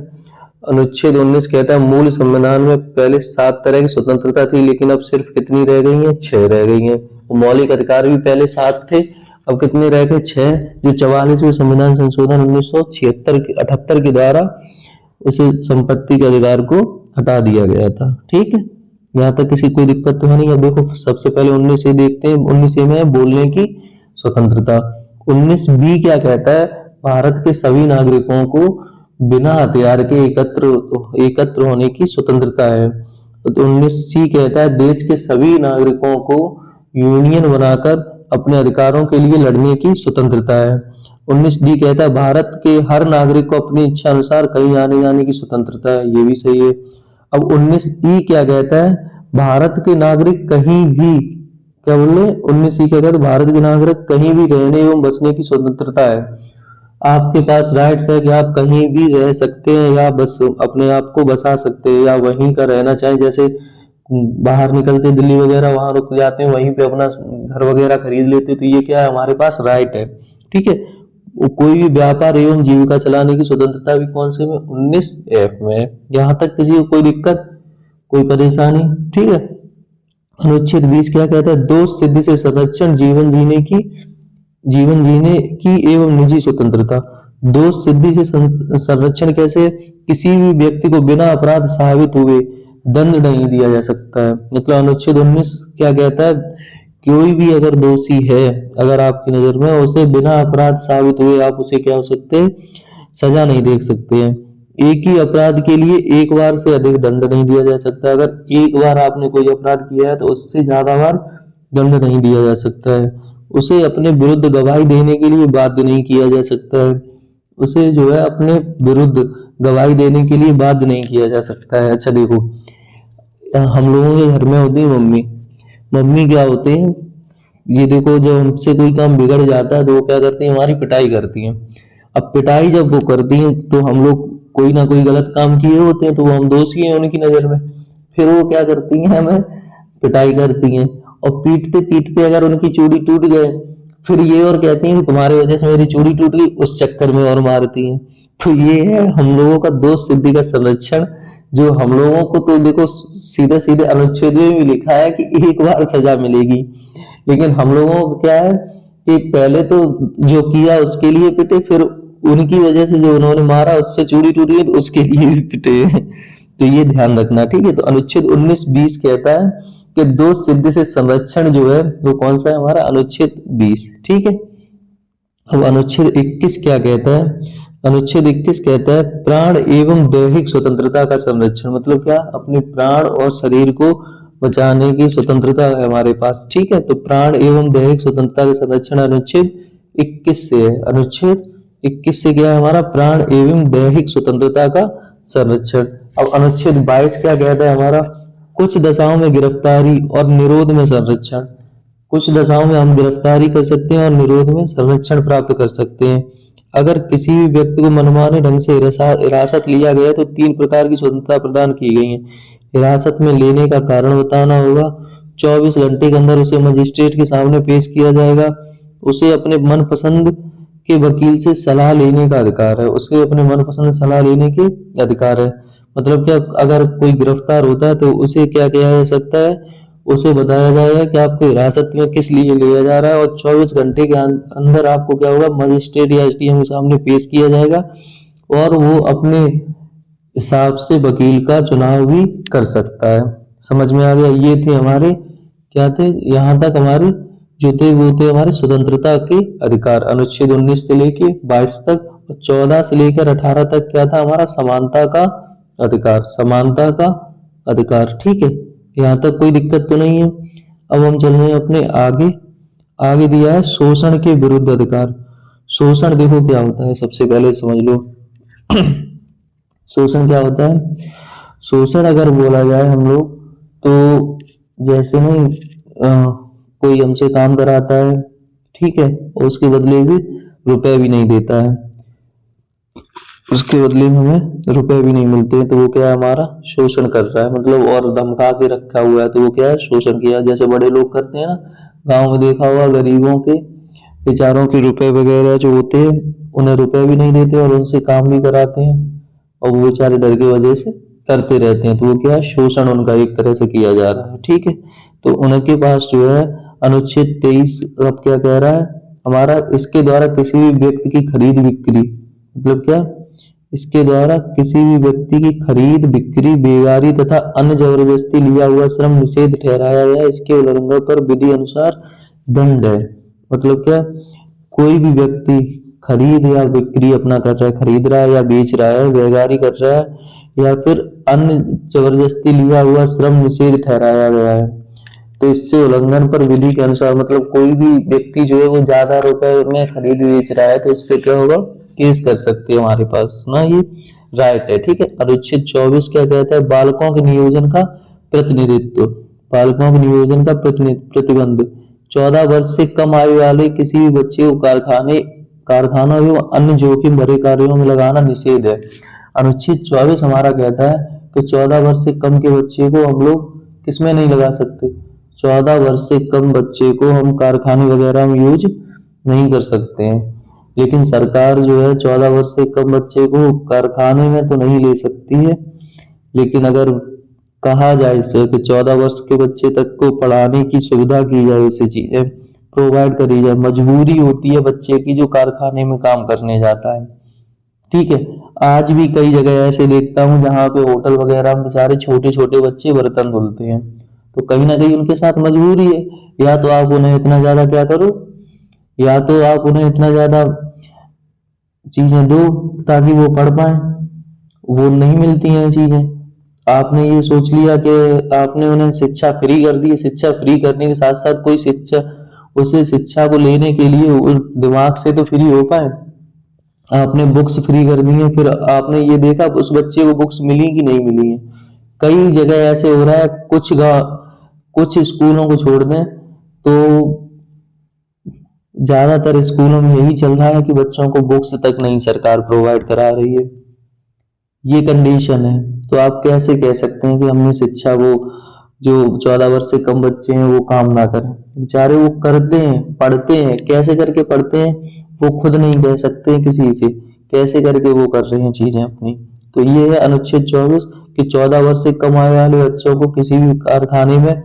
अनुच्छेद 19 कहता है मूल संविधान में पहले 7 तरह की स्वतंत्रता थी, लेकिन अब सिर्फ कितनी रह गई है? 6 रह गई है। मौलिक अधिकार भी पहले 7 थे, अब कितने रह गए? 6। जो 44वें संविधान संशोधन 1978 के द्वारा उसे संपत्ति के अधिकार को हटा दिया गया था। ठीक है, यहाँ तक किसी कोई दिक्कत तो है नहीं। अब देखो सबसे पहले 19 देखते हैं। 19 में बोलने की स्वतंत्रता। 19 बी क्या कहता है? भारत के सभी नागरिकों को बिना हथियार के एकत्र होने की स्वतंत्रता है। तो 19 सी कहता है देश के सभी नागरिकों को यूनियन बनाकर अपने अधिकारों के लिए लड़ने की स्वतंत्रता है। 19 डी कहता है भारत के हर नागरिक को अपनी इच्छा अनुसार कहीं आने जाने की स्वतंत्रता है, ये भी सही है। अब 19 ई क्या कहता है? भारत के नागरिक कहीं भी, क्या बोले 19 ई क्या कहता है? भारत के नागरिक कहीं भी रहने एवं बसने की स्वतंत्रता है। आपके पास राइट्स है कि आप कहीं भी रह सकते हैं, या बस अपने आप को बसा सकते हैं, या वहीं का रहना चाहें। जैसे बाहर निकलते दिल्ली वगैरह, वहां रुक जाते हैं, वहीं पे अपना घर वगैरह खरीद लेते हैं। तो ये क्या है? हमारे पास राइट है। ठीक है, कोई भी व्यापार एवं जीविका चलाने की स्वतंत्रता भी कौन से में? 19F में। यहाँ तक किसी को कोई दिक्कत, कोई परेशानी? ठीक है। अनुच्छेद 20 क्या कहता है? दोष सिद्धि से संरक्षण, जीवन जीने की एवं निजी स्वतंत्रता। दोष सिद्धि से संरक्षण कैसे? किसी भी व्यक्ति को बिना अपराध साबित हुए दंड नहीं दिया जा सकता है। मतलब अनुच्छेद 19 क्या कहता है? कोई भी अगर दोषी है, अगर आपकी नजर में, उसे बिना अपराध साबित हुए आप उसे क्या हो सकते हैं? सजा नहीं दे सकते हैं। एक ही अपराध के लिए एक बार से अधिक दंड नहीं दिया जा सकता। अगर एक बार आपने कोई अपराध किया है तो उससे ज्यादा बार दंड नहीं दिया जा सकता है। उसे अपने विरुद्ध गवाही देने के लिए बाध्य नहीं किया जा सकता है। उसे जो है अपने विरुद्ध गवाही देने के लिए बाध्य नहीं किया जा सकता है। अच्छा देखो, हम लोगों के घर में होती है मम्मी। मम्मी क्या होते हैं, ये देखो जब हमसे कोई काम बिगड़ जाता है तो वो क्या करती है? हमारी पिटाई करती है। अब पिटाई जब वो करती है तो हम लोग कोई ना कोई गलत काम किए होते हैं, तो वो हम दोषी हैं उनकी नजर में। फिर वो क्या करती हैं? हमें पिटाई करती हैं, और पीटते पीटते अगर उनकी चूड़ी टूट गए, फिर ये और कहती हैं कि तुम्हारी वजह से मेरी चूड़ी टूट गई, उस चक्कर में और मारती हैं। तो ये है हम लोगों का दोष सिद्धि का संरक्षण। जो हम लोगों को तो देखो सीधे सीधे अनुच्छेद में भी लिखा है कि एक बार सजा मिलेगी, लेकिन हम लोगों को क्या है कि पहले तो जो किया उसके लिए पिटे, फिर उनकी वजह से जो उन्होंने मारा उससे चूड़ी टूटी तो उसके लिए भी पिटे। तो ये ध्यान रखना। ठीक है, तो अनुच्छेद 19-20 कहता है कि दोष सिद्धि से संरक्षण जो है वो कौन सा है? हमारा अनुच्छेद 20। ठीक है, अब अनुच्छेद 21 क्या कहता है? अनुच्छेद 21 कहता है प्राण एवं दैहिक स्वतंत्रता का संरक्षण। मतलब क्या, अपने प्राण और शरीर को बचाने की स्वतंत्रता है हमारे पास। ठीक है, तो प्राण एवं दैहिक स्वतंत्रता का संरक्षण अनुच्छेद 21 से है। अनुच्छेद 21 से क्या है हमारा, प्राण एवं दैहिक स्वतंत्रता का संरक्षण। अब अनुच्छेद 22 क्या कहता है हमारा, कुछ दशाओं में गिरफ्तारी और निरोध में संरक्षण। कुछ दशाओं में हम गिरफ्तारी कर सकते हैं और निरोध में संरक्षण प्राप्त कर सकते हैं। अगर किसी भी व्यक्ति को मनमाने ढंग से हिरासत लिया गया तो 3 प्रकार की स्वतंत्रता प्रदान की गई है। हिरासत में लेने का कारण बताना होगा, 24 घंटे के अंदर उसे मजिस्ट्रेट के सामने पेश किया जाएगा, उसे अपने मनपसंद के वकील से सलाह लेने का अधिकार है, उसे अपने मनपसंद सलाह लेने के अधिकार है। मतलब क्या, अगर कोई गिरफ्तार होता है तो उसे क्या किया जा सकता है, उसे बताया जाएगा कि आपको हिरासत में किस लिए लिया जा रहा है और 24 घंटे के अंदर आपको क्या होगा, मजिस्ट्रेट या एसडीएम के सामने पेश किया जाएगा और वो अपने हिसाब से वकील का चुनाव भी कर सकता है। समझ में आ गया। ये थे हमारे, क्या थे, यहाँ तक हमारे जो थे वो थे हमारे स्वतंत्रता के अधिकार, अनुच्छेद 19 से लेके 22 तक। 14 से लेकर 18 तक क्या था हमारा, समानता का अधिकार, समानता का अधिकार। ठीक है, यहाँ तक कोई दिक्कत तो नहीं है। अब हम चल रहे हैं अपने आगे। आगे दिया है शोषण के विरुद्ध अधिकार। शोषण देखो क्या होता है, सबसे पहले समझ लो शोषण क्या होता है। शोषण अगर बोला जाए हम लोग तो जैसे नहीं, कोई हमसे काम कराता है, ठीक है, और उसके बदले भी रुपए भी नहीं देता है, उसके बदले में हमें रुपए भी नहीं मिलते हैं, तो वो क्या है, हमारा शोषण कर रहा है। मतलब और धमका के रखा हुआ है, तो वो क्या है, शोषण किया। जैसे बड़े लोग करते हैं ना, गांव में देखा हुआ, गरीबों के बेचारों के रुपए वगैरह जो होते हैं, उन्हें रुपए भी नहीं देते और उनसे काम भी कराते हैं और वो बेचारे डर की वजह से करते रहते हैं, तो वो क्या है, शोषण उनका एक तरह से किया जा रहा है। ठीक है, तो उनके पास जो है अनुच्छेद 23 अब क्या कह रहा है हमारा, इसके द्वारा किसी भी व्यक्ति की खरीद बिक्री, मतलब क्या, इसके द्वारा किसी भी व्यक्ति की खरीद बिक्री, बेगारी तथा अन्य जबरदस्ती लिया हुआ श्रम निषेध ठहराया गया। इसके उल्लंघन पर विधि अनुसार दंड है। मतलब क्या, कोई भी व्यक्ति खरीद या बिक्री अपना कर रहा है, खरीद रहा है या बेच रहा है, बेगारी कर रहा है या फिर अन्य जबरदस्ती लिया हुआ श्रम निषेध ठहराया गया है, तो इससे उल्लंघन पर विधि के अनुसार, मतलब कोई भी व्यक्ति जो है वो ज्यादा रुपए में खरीद बेच रहा है तो इस पे क्या होगा, केस कर सकते हैं हमारे पास ना, ये राइट है। ठीक है, अनुच्छेद 24 क्या कहता है, बालकों के नियोजन का प्रतिनिधित्व, बालकों के नियोजन का प्रतिबंध। 14 वर्ष से कम आयु वाले किसी भी बच्चे को कारखानों एवं अन्य जोखिम भरे कार्यों में लगाना निषेध है। अनुच्छेद 24 हमारा कहता है कि 14 वर्ष से कम के बच्चे को हम लोग किसमें नहीं लगा सकते, 14 वर्ष से कम बच्चे को हम कारखाने वगैरह में यूज नहीं कर सकते हैं। लेकिन सरकार जो है 14 वर्ष से कम बच्चे को कारखाने में तो नहीं ले सकती है, लेकिन अगर कहा जाए इसे कि 14 वर्ष के बच्चे तक को पढ़ाने की सुविधा की जाए, उसे चीजें प्रोवाइड करी जाए, मजबूरी होती है बच्चे की जो कारखाने में काम करने जाता है। ठीक है, आज भी कई जगह ऐसे देखता हूँ जहाँ पे होटल वगैरह में बेचारे छोटे छोटे बच्चे बर्तन धुलते हैं, तो कहीं ना कहीं उनके साथ मजबूरी है, या तो आप उन्हें इतना ज्यादा क्या करो, या तो आप उन्हें इतना ज्यादा चीजें दो ताकि वो पढ़ पाए, वो नहीं मिलती हैं चीजें। आपने ये सोच लिया कि आपने उन्हें शिक्षा फ्री कर दी, शिक्षा फ्री करने के साथ साथ कोई शिक्षा, उसे शिक्षा को लेने के लिए दिमाग से तो फ्री हो पाए, आपने बुक्स फ्री कर दी है, फिर आपने ये देखा उस बच्चे को बुक्स मिली कि नहीं मिली है। कई जगह ऐसे हो रहा है, कुछ स्कूलों को छोड़ दें तो ज्यादातर स्कूलों में यही चल रहा है कि बच्चों को बुक्स तक नहीं सरकार प्रोवाइड करा रही है। ये कंडीशन है, तो आप कैसे कह सकते हैं कि हमने शिक्षा, वो जो 14 वर्ष से कम बच्चे हैं वो काम ना करें, बेचारे वो करते हैं, पढ़ते हैं, कैसे करके पढ़ते हैं वो खुद नहीं कह सकते किसी से, कैसे करके वो कर रहे हैं चीजें अपनी। तो ये है अनुच्छेद 24 कि 14 वर्ष से कम आयु वाले बच्चों को किसी भी कारखाने में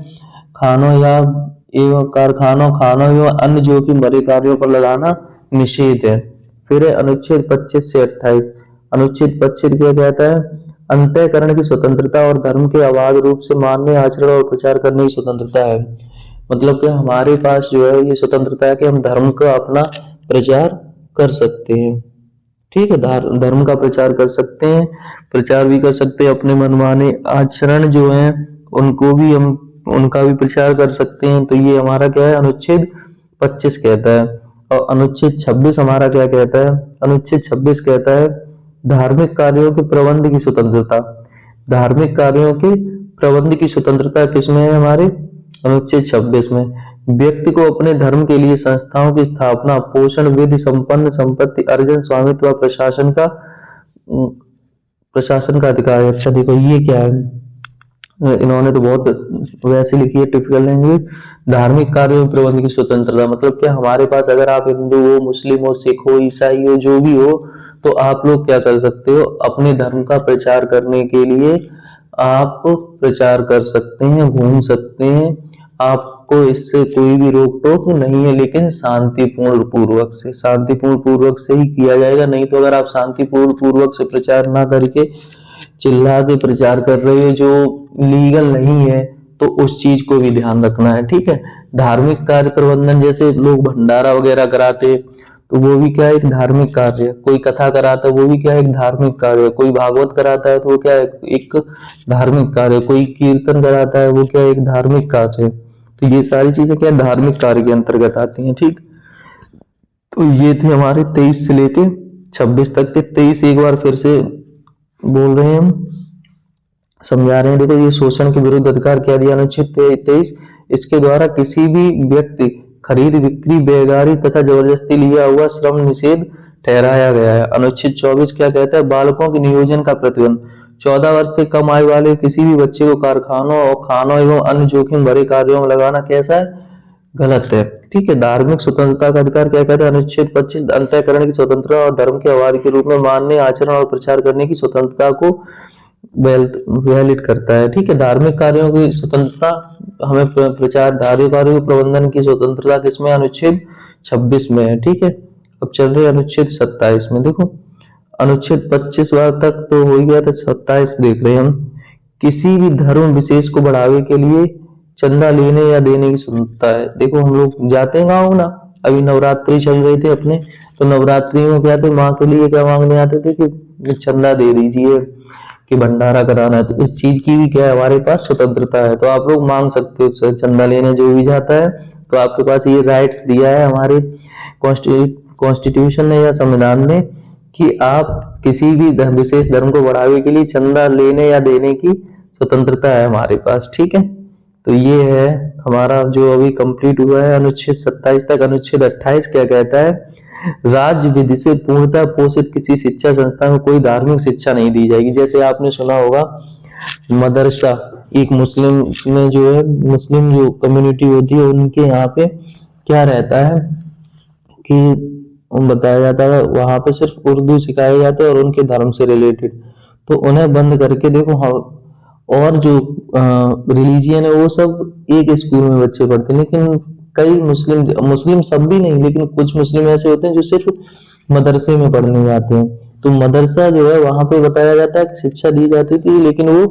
खानों एवं अन्य जोखिम भरे कार्यों पर लगाना निषेध है। फिर है अनुच्छेद 25 से 28। अनुच्छेद 25 क्या कहता है, अंतःकरण की स्वतंत्रता और धर्म के अबाध रूप से मानने, आचरण और प्रचार करने की स्वतंत्रता है। मतलब कि हमारे पास जो है ये स्वतंत्रता है कि हम धर्म का अपना प्रचार कर सकते हैं। ठीक है। धर्म का प्रचार कर सकते हैं, प्रचार भी कर सकते हैं, अपने मनमाने आचरण जो है उनको भी हम उनका भी प्रचार कर सकते हैं। तो ये हमारा क्या है, अनुच्छेद 25 कहता है। और अनुच्छेद 26 हमारा क्या कहता है, अनुच्छेद 26 कहता है धार्मिक कार्यों के प्रबंध की स्वतंत्रता। धार्मिक कार्यों के प्रबंध की स्वतंत्रता किसमें है, हमारे अनुच्छेद 26 में। व्यक्ति को अपने धर्म के लिए संस्थाओं की स्थापना, पोषण, विधि संपन्न संपत्ति अर्जन, स्वामित्व व प्रशासन का अधिकार है। अच्छा देखो ये क्या है, इन्होंने तो बहुत वैसे लिखी है टिपिकल लैंग्वेज। धार्मिक कार्यों में प्रबंध की स्वतंत्रता मतलब क्या, हमारे पास अगर आप हिंदू हो, मुस्लिम हो, सिख हो, ईसाई हो, जो भी हो, तो आप लोग क्या कर सकते हो, अपने धर्म का प्रचार करने के लिए आप प्रचार कर सकते हैं, घूम सकते हैं, आपको इससे कोई भी रोक टोक नहीं है, लेकिन शांतिपूर्ण पूर्वक से ही किया जाएगा। नहीं तो अगर आप शांतिपूर्ण पूर्वक से प्रचार ना करके चिल्ला के प्रचार कर रहे हो जो लीगल नहीं है, तो उस चीज को भी ध्यान रखना है। ठीक है। धार्मिक कार्य प्रबंधन, जैसे लोग भंडारा वगैरह कराते, तो वो भी क्या है, एक धार्मिक कार्य है। कोई कथा कराता है वो भी क्या है, एक धार्मिक कार्य है। कोई भागवत कराता है तो वो क्या है, एक धार्मिक कार्य है। कोई कीर्तन कराता है वो क्या है, एक धार्मिक कार्य है। तो ये सारी चीजें क्या है, धार्मिक कार्य के अंतर्गत आती हैं। ठीक। तो ये थे हमारे 23 से लेके 26 तक के। 23 एक बार फिर से बोल रहे हैं हम, समझा रहे हैं। देखो ये शोषण के विरुद्ध अधिकार क्या दिया, अनुच्छेद 23, इसके द्वारा किसी भी व्यक्ति खरीद, बिक्री, बेगारी तथा जबरदस्ती लिया हुआ श्रम निषेध ठहराया गया है। अनुच्छेद 24 क्या कहता है, बालकों के नियोजन का प्रतिबंध। 14 वर्ष से कम आयु वाले किसी भी बच्चे को कारखानों और खानों एवं अन्य जोखिम भरे कार्यों में लगाना कैसा है, गलत है। ठीक है। धार्मिक स्वतंत्रता का अधिकार क्या कहता है, अनुच्छेद 25, अंतःकरण की स्वतंत्रता और धर्म के आवाज के रूप में मानने, आचरण और प्रचार करने की स्वतंत्रता को वैलिड करता है। ठीक है। धार्मिक कार्यों की स्वतंत्रता हमें प्रचार, धार्मिक कार्यों के प्रबंधन की स्वतंत्रता किसमें, अनुच्छेद 26 में है। ठीक है। अब चल रहे अनुच्छेद 27 में। देखो अनुच्छेद 25 बार तक तो हो गया, तो 27 देख रहे हैं हम। किसी भी धर्म विशेष को बढ़ावे के लिए चंदा लेने या देने की स्वतंत्रता है। देखो हम लोग जाते हैं गाँव ना, अभी नवरात्रि चल रहे थे अपने, तो नवरात्रि में क्या थे, माँ के लिए क्या मांगने आते थे कि चंदा दे दीजिए, कि भंडारा कराना है। तो इस चीज की भी क्या है, हमारे पास स्वतंत्रता है। तो आप लोग मांग सकते हो चंदा लेने, जो भी जाता है। तो आपके पास ये राइट्स दिया है हमारे कॉन्स्टिट्यूशन ने या संविधान ने, कि आप किसी भी विशेष धर्म को बढ़ावे के लिए चंदा लेने या देने की स्वतंत्रता है हमारे पास। ठीक है। तो ये है हमारा जो अभी कंप्लीट हुआ है अनुच्छेद 27 तक। अनुच्छेद 28 क्या कहता है, राज्य विधि से पूर्णतः पोषित किसी शिक्षा संस्था में कोई धार्मिक शिक्षा नहीं दी जाएगी। जैसे आपने सुना होगा मदरसा, एक मुस्लिम में जो है, मुस्लिम जो कम्युनिटी होती है उनके यहाँ पे क्या रहता है कि बताया जाता है वहां पे सिर्फ उर्दू सिखाया जाता है और उनके धर्म से रिलेटेड, तो उन्हें बंद करके देखो हम, और जो रिलीजियन है वो सब एक स्कूल में बच्चे पढ़ते हैं। लेकिन कई मुस्लिम सब भी नहीं, लेकिन कुछ मुस्लिम ऐसे होते हैं जो सिर्फ मदरसे में पढ़ने जाते हैं। तो मदरसा जो है वहां पे बताया जाता है कि शिक्षा दी जाती थी, लेकिन वो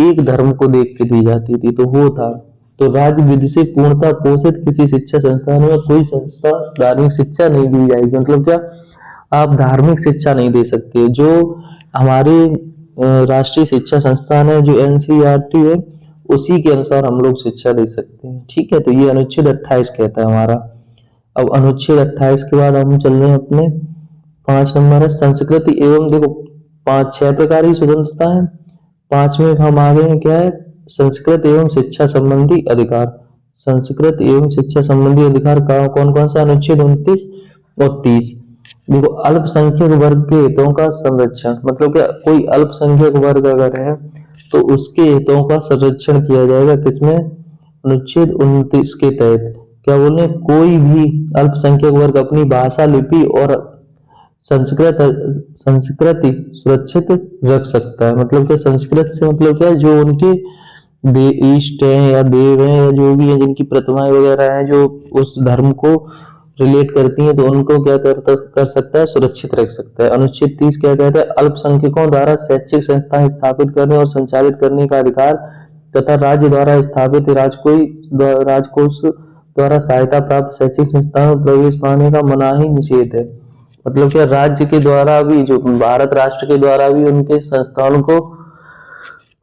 एक धर्म को देख के दी जाती थी। तो वो था, तो राज्य विधि से पूर्णतः पोषित किसी शिक्षा संस्थान में कोई संस्था धार्मिक शिक्षा नहीं दी जाएगी। मतलब क्या, आप धार्मिक शिक्षा नहीं दे सकते। जो हमारे राष्ट्रीय शिक्षा संस्थान है, जो एनसीईआरटी है, उसी के अनुसार हम लोग शिक्षा दे सकते हैं। ठीक है। तो ये अनुच्छेद 28 कहता है हमारा। अब अनुच्छेद 28 के बाद हम चल रहे हैं अपने 5 नंबर है संस्कृति एवं, देखो 5-6 प्रकार की स्वतंत्रता है। 5वें हम आ गए हैं, क्या है, संस्कृत एवं शिक्षा संबंधी अधिकार। संस्कृत एवं शिक्षा संबंधी अधिकार का कौन कौन सा, अनुच्छेद 29 और 30। देखो अल्पसंख्यक वर्ग के हितों का संरक्षण, मतलब क्या, कोई अल्पसंख्यक वर्ग अगर है तो उसके हितों का संरक्षण किया जाएगा किसमें, अनुच्छेद 29 के तहत। क्या बोले, कोई भी अल्पसंख्यक वर्ग अपनी भाषा, लिपि और संस्कृति सुरक्षित रख सकता है। मतलब क्या, संस्कृत से मतलब क्या, जो उनके ईष्ट है या देव है या जो भी है, जिनकी प्रतिमाएं वगैरह हैं जो उस धर्म को रिलेट करती हैं, तो उनको क्या कर सकता है, सुरक्षित रख सकता है। अनुच्छेद 30 क्या कहता है, अल्पसंख्यकों द्वारा शैक्षिक संस्थाएं स्थापित करने और संचालित करने का अधिकार तथा राज्य द्वारा स्थापित राजकोष द्वारा सहायता प्राप्त शैक्षिक संस्थाओं में प्रवेश पाने का मनाही निषेध है। मतलब क्या राज्य के द्वारा भी, जो भारत राष्ट्र के द्वारा भी उनके संस्थानों को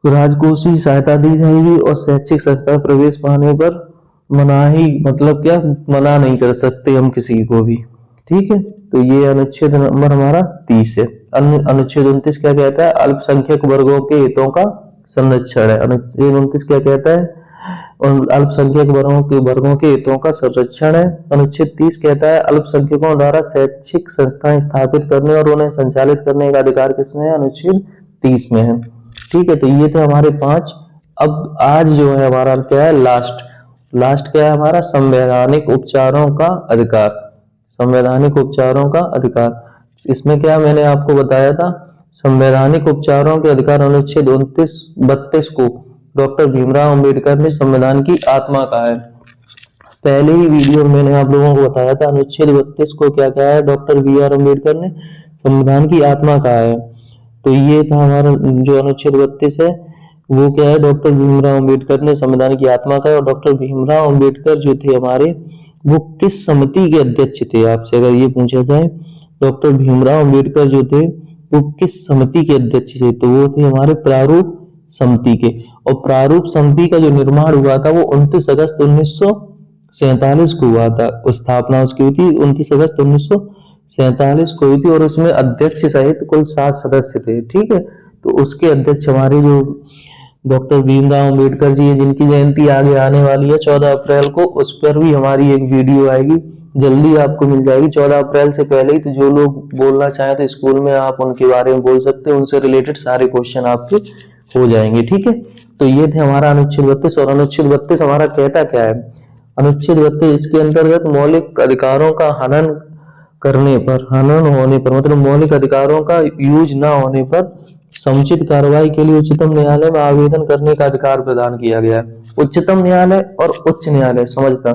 राजकोषीय सहायता दी जाएगी और शैक्षिक संस्था में प्रवेश पाने पर मनाही, मतलब क्या, मना नहीं कर सकते हम किसी को भी। ठीक है, तो ये अनुच्छेद नंबर हमारा 30 है। अनुच्छेद 29 क्या कहता है? अल्पसंख्यक वर्गों के हितों का संरक्षण है। अनुच्छेद 29 क्या कहता है? और अल्पसंख्यक वर्गों के हितों का संरक्षण है। अनुच्छेद 30 कहता है अल्पसंख्यकों द्वारा शैक्षिक संस्थाएं स्थापित करने और उन्हें संचालित करने का अधिकार किसमें है? अनुच्छेद 30 में है। ठीक है, तो ये थे हमारे 5। अब आज जो है हमारा क्या है? लास्ट क्या है हमारा? संवैधानिक उपचारों का अधिकार। संवैधानिक उपचारों का अधिकार, इसमें क्या मैंने आपको बताया था? संवैधानिक उपचारों के अधिकार अनुच्छेद 32 को डॉक्टर भीमराव अंबेडकर ने संविधान की आत्मा कहा है। पहले ही वीडियो में मैंने आप लोगों को बताया था अनुच्छेद 32 को क्या कहा है? डॉक्टर बी आर अम्बेडकर ने संविधान की आत्मा कहा है। तो ये था हमारा जो अनुच्छेद 32 है, वो क्या है? डॉक्टर भीमराव अंबेडकर ने संविधान की आत्मा कहा है। और डॉक्टर भीमराव अंबेडकर जो थे हमारे, वो किस समिति के अध्यक्ष थे? आपसे अगर ये पूछा जाए, डॉक्टर भीमराव अंबेडकर जो थे वो किस समिति के अध्यक्ष थे? तो वो थे हमारे प्रारूप समिति के। और प्रारूप समिति का जो निर्माण हुआ था वो 29 अगस्त 1947 को हुआ था। स्थापना उसकी हुई थी 29 अगस्त 1947 को हुई थी और उसमें अध्यक्ष सहित कुल 7 सदस्य थे। ठीक है, तो उसके अध्यक्ष हमारे जो डॉक्टर भीमराव अंबेडकर जी है, जिनकी जयंती आगे आने वाली है 14 अप्रैल को, उस पर भी हमारी एक वीडियो आएगी, जल्दी आपको मिल जाएगी 14 अप्रैल से पहले ही। तो जो लोग बोलना चाहें तो स्कूल में आप उनके बारे में बोल सकते हैं, उनसे रिलेटेड सारे क्वेश्चन आपके हो जाएंगे। ठीक है, तो ये थे हमारा अनुच्छेद 32। और अनुच्छेद 32 हमारा कहता क्या है? अनुच्छेद 32 इसके अंतर्गत मौलिक अधिकारों का हनन करने पर, हनन होने पर, मतलब मौलिक अधिकारों का यूज ना होने पर समुचित कार्रवाई के लिए उच्चतम न्यायालय में आवेदन करने का अधिकार प्रदान किया गया है। उच्चतम न्यायालय और उच्च न्यायालय समझता,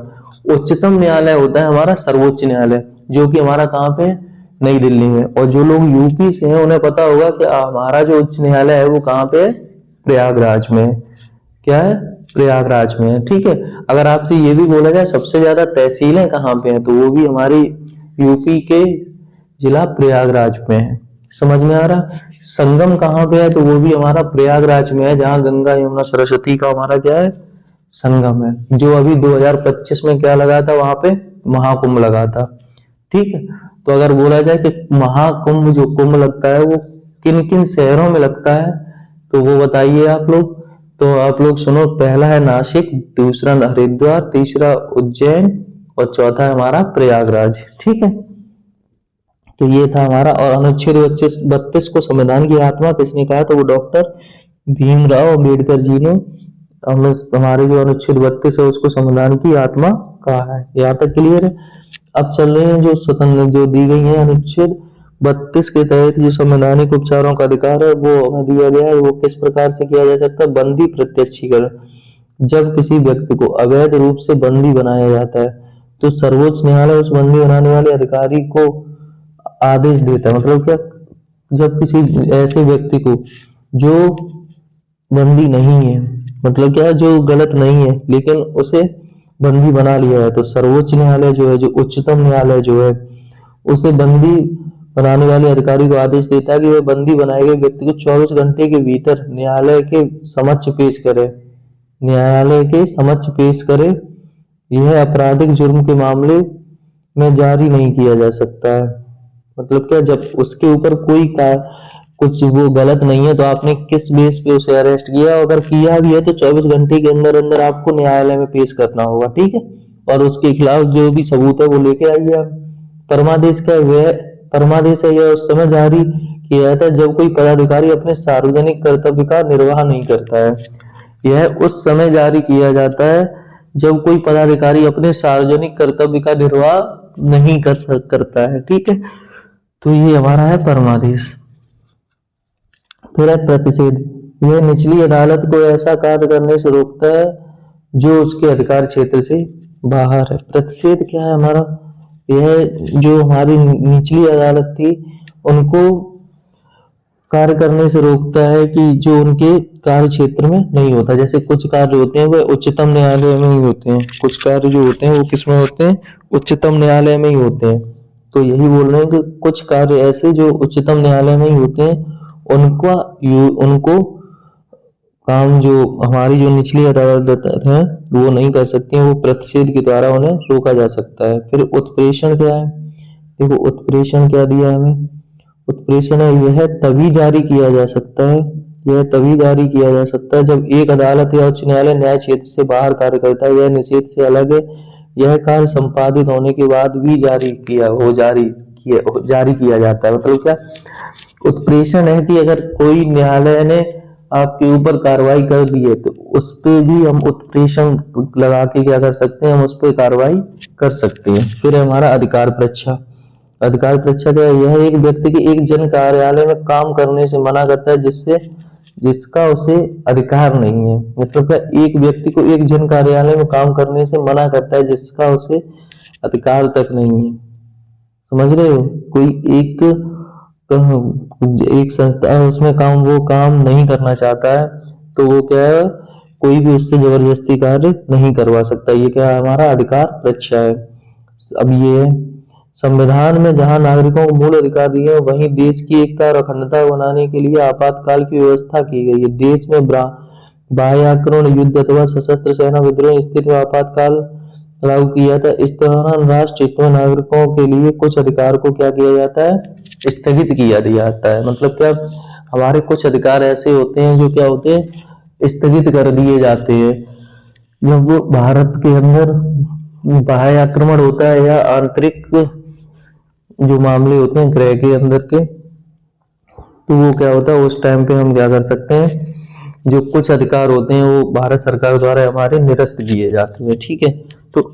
उच्चतम न्यायालय होता है हमारा सर्वोच्च न्यायालय, जो कि हमारा कहाँ पे? नई दिल्ली में। और जो लोग यूपी से हैं उन्हें पता होगा कि हमारा जो उच्च न्यायालय है वो कहाँ पे है? प्रयागराज में। क्या है? प्रयागराज में है। ठीक है, अगर आपसे ये भी बोला जाए सबसे ज्यादा तहसीलें कहाँ पे हैं, तो वो भी हमारी यूपी के जिला प्रयागराज में है। समझ में आ रहा? संगम कहाँ पे है? तो वो भी हमारा प्रयागराज में है, जहाँ गंगा यमुना सरस्वती का हमारा क्या है? संगम है। जो अभी 2025 में क्या लगा था? वहां पे महाकुंभ लगा था। ठीक है, तो अगर बोला जाए कि महाकुंभ जो कुंभ लगता है वो किन किन शहरों में लगता है, तो वो बताइए आप लोग। तो आप लोग सुनो, पहला है नासिक, दूसरा हरिद्वार, तीसरा उज्जैन और चौथा है हमारा प्रयागराज। ठीक है, तो ये था हमारा। और अनुच्छेद 32 को संविधान की आत्मा किसने कहा? तो वो डॉक्टर भीमराव अंबेडकर जी ने हमारे जो अनुच्छेद 32 है उसको संविधान की आत्मा कहा है। यहाँ तक क्लियर है? अब चल रहे हैं जो स्वतंत्र जो दी गई है अनुच्छेद 32 के तहत जो संवैधानिक उपचारों का अधिकार है वो हमें दिया गया है। वो किस प्रकार से किया जा सकता है? बंदी प्रत्यक्षीकरण। जब किसी व्यक्ति को अवैध रूप से बंदी बनाया जाता है तो सर्वोच्च न्यायालय उस बंदी बनाने वाले अधिकारी को आदेश देता है। मतलब क्या? जब किसी ऐसे व्यक्ति को जो बंदी नहीं है, मतलब क्या, जो गलत नहीं है लेकिन उसे बंदी बना लिया है, तो सर्वोच्च न्यायालय जो है, जो उच्चतम न्यायालय जो है, उसे बंदी बनाने वाले अधिकारी को आदेश देता है कि वह बंदी बनाए गए व्यक्ति को 24 घंटे के भीतर न्यायालय के समक्ष पेश करे। न्यायालय के समक्ष पेश करे। यह आपराधिक जुर्म के मामले में जारी नहीं किया जा सकता है। मतलब क्या? जब उसके ऊपर कोई कुछ वो गलत नहीं है तो आपने किस बेस पे उसे अरेस्ट किया, अगर किया भी है तो 24 घंटे के अंदर अंदर आपको न्यायालय में पेश करना होगा। ठीक है, और उसके खिलाफ जो भी सबूत है वो लेके आइए आप। परमादेश का वह परमादेश है यह उस समय जारी किया जाता है जब कोई पदाधिकारी अपने सार्वजनिक कर्तव्य का निर्वाह नहीं करता है। यह उस समय जारी किया जाता है जब कोई पदाधिकारी अपने सार्वजनिक कर्तव्य का निर्वाह नहीं करता है। ठीक है, तो ये हमारा है परमादेश। फिर है प्रतिषेध। यह निचली अदालत को ऐसा कार्य करने से रोकता है जो उसके अधिकार क्षेत्र से बाहर है। प्रतिषेध क्या है हमारा? यह जो हमारी निचली अदालत थी उनको कार्य करने से रोकता है कि जो उनके कार्य क्षेत्र में नहीं होता। जैसे कुछ कार्य होते हैं वह उच्चतम न्यायालय में ही होते हैं, कुछ कार्य जो होते हैं वो किस में होते हैं? उच्चतम न्यायालय में ही होते हैं। तो यही बोल रहे हैं कि कुछ कार्य ऐसे जो उच्चतम न्यायालय में ही होते हैं, उनको काम जो हमारी जो निचली अदालत है वो नहीं कर सकती है, वो प्रतिषेध के द्वारा उन्हें रोका जा सकता है। फिर उत्प्रेषण क्या है? देखो उत्प्रेषण क्या दिया है हमें? उत्प्रेषण है यह तभी जारी किया जा सकता है, यह तभी जारी किया जा सकता है जब एक अदालत या उच्च न्यायालय न्याय क्षेत्र से बाहर कार्य करता है, यह निषेध से अलग है। यह कार्य संपादित होने के बाद भी जारी किया जाता है। मतलब क्या उत्प्रेषण है कि अगर कोई न्यायालय ने आपके ऊपर कार्रवाई कर दी है तो उस पे भी हम उत्प्रेषण लगा के क्या कर सकते हैं, हम उस पर कार्रवाई कर सकते हैं। फिर है हमारा अधिकार परीक्षा। अधिकार परीक्षा क्या है? यह एक व्यक्ति के एक जन कार्यालय में काम करने से मना करता है जिसका उसे अधिकार नहीं है। मतलब क्या एक व्यक्ति को एक जन कार्यालय में काम करने से मना करता है जिसका उसे अधिकार तक नहीं है। समझ रहे हो? कोई एक संस्था है उसमें वो काम नहीं करना चाहता है तो वो क्या है, कोई भी उससे जबरदस्ती कार्य नहीं करवा सकता। ये क्या है? हमारा अधिकार परीक्षा है। अब ये है संविधान में जहां नागरिकों को मूल अधिकार दिए हैं वहीं देश की एकता और अखंडता बनाने के लिए आपातकाल की व्यवस्था की गई है। देश में बाह्य आक्रमण, युद्ध अथवा सशस्त्र सेना विद्रोह स्थिति में आपातकाल लागू किया था। इस दौरान राष्ट्र हित में नागरिकों के लिए कुछ अधिकार को क्या किया जाता है? स्थगित किया दिया जाता है। मतलब क्या हमारे कुछ अधिकार ऐसे होते हैं जो क्या होते हैं? स्थगित कर दिए जाते हैं। जब वो भारत के अंदर बाह्य आक्रमण होता है या आंतरिक जो मामले होते हैं गृह के अंदर के, तो वो क्या होता है उस टाइम पे हम क्या कर सकते हैं, जो कुछ अधिकार होते हैं वो भारत सरकार द्वारा हमारे निरस्त किए जाते हैं। ठीक है, तो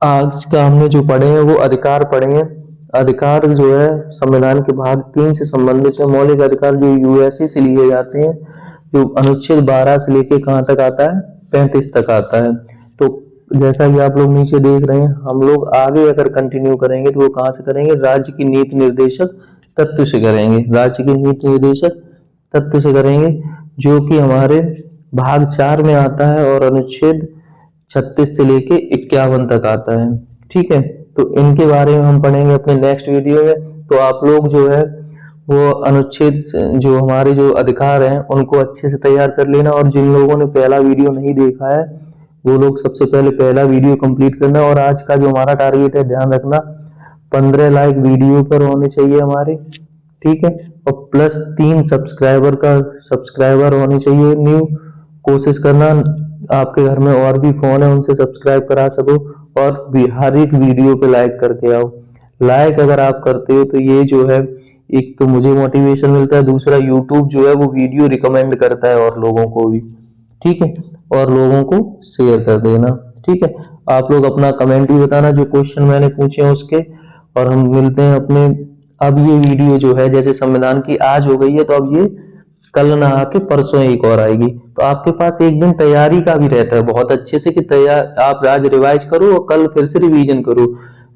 आज का हमने जो पढ़े हैं वो अधिकार पढ़े हैं। अधिकार जो है संविधान के भाग 3 से संबंधित है। मौलिक अधिकार जो यूएसए से लिए जाते हैं, जो अनुच्छेद 12 से लेके कहाँ तक आता है? 35 तक आता है। तो जैसा कि आप लोग नीचे देख रहे हैं, हम लोग आगे अगर कंटिन्यू करेंगे तो वो कहाँ से करेंगे? राज्य की नीति निर्देशक तत्व से करेंगे। राज्य की नीति निर्देशक तत्व से करेंगे जो कि हमारे भाग 4 में आता है और अनुच्छेद 36 से लेके 51 तक आता है। ठीक है, तो इनके बारे में हम पढ़ेंगे अपने नेक्स्ट वीडियो में। तो आप लोग जो है वो अनुच्छेद जो हमारे जो अधिकार हैं उनको अच्छे से तैयार कर लेना, और जिन लोगों ने पहला वीडियो नहीं देखा है वो लोग सबसे पहले पहला वीडियो कंप्लीट करना। और आज का जो हमारा टारगेट है ध्यान रखना 15 लाइक वीडियो पर होने चाहिए हमारे। ठीक है, और प्लस 3 सब्सक्राइबर होने चाहिए न्यू। कोशिश करना आपके घर में और भी फोन है उनसे सब्सक्राइब करा सको, और हर एक वीडियो पे लाइक करके आओ। लाइक अगर आप करते हो तो ये जो है एक तो मुझे मोटिवेशन मिलता है, दूसरा यूट्यूब जो है वो वीडियो रिकमेंड करता है और लोगों को भी। ठीक है, और लोगों को शेयर कर देना। ठीक है, आप लोग अपना कमेंट भी बताना जो क्वेश्चन मैंने पूछे हैं उसके, और हम मिलते हैं अपने। अब ये वीडियो जो है जैसे संविधान की आज हो गई है तो अब ये कल ना आके परसों एक और आएगी, तो आपके पास एक दिन तैयारी का भी रहता है बहुत अच्छे से कि तैयार आप आज रिवाइज करो और कल फिर से रिवीजन करो।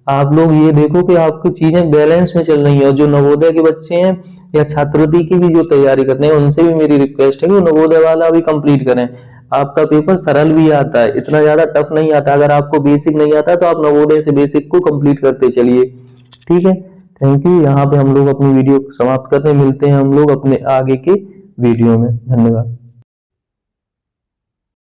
आप लोग ये देखो कि आपकी चीजें बैलेंस में चल रही है। और जो नवोदय के बच्चे हैं या छात्रवृत्ति की भी जो तैयारी करते हैं उनसे भी मेरी रिक्वेस्ट है कि वो नवोदय वाला भी कंप्लीट करें। आपका पेपर सरल भी आता है, इतना ज्यादा टफ नहीं आता। अगर आपको बेसिक नहीं आता तो आप नवोदय से बेसिक को कंप्लीट करते चलिए। ठीक है, थैंक यू। यहाँ पे हम लोग अपनी वीडियो समाप्त करते हैं, मिलते हैं हम लोग अपने आगे के वीडियो में। धन्यवाद।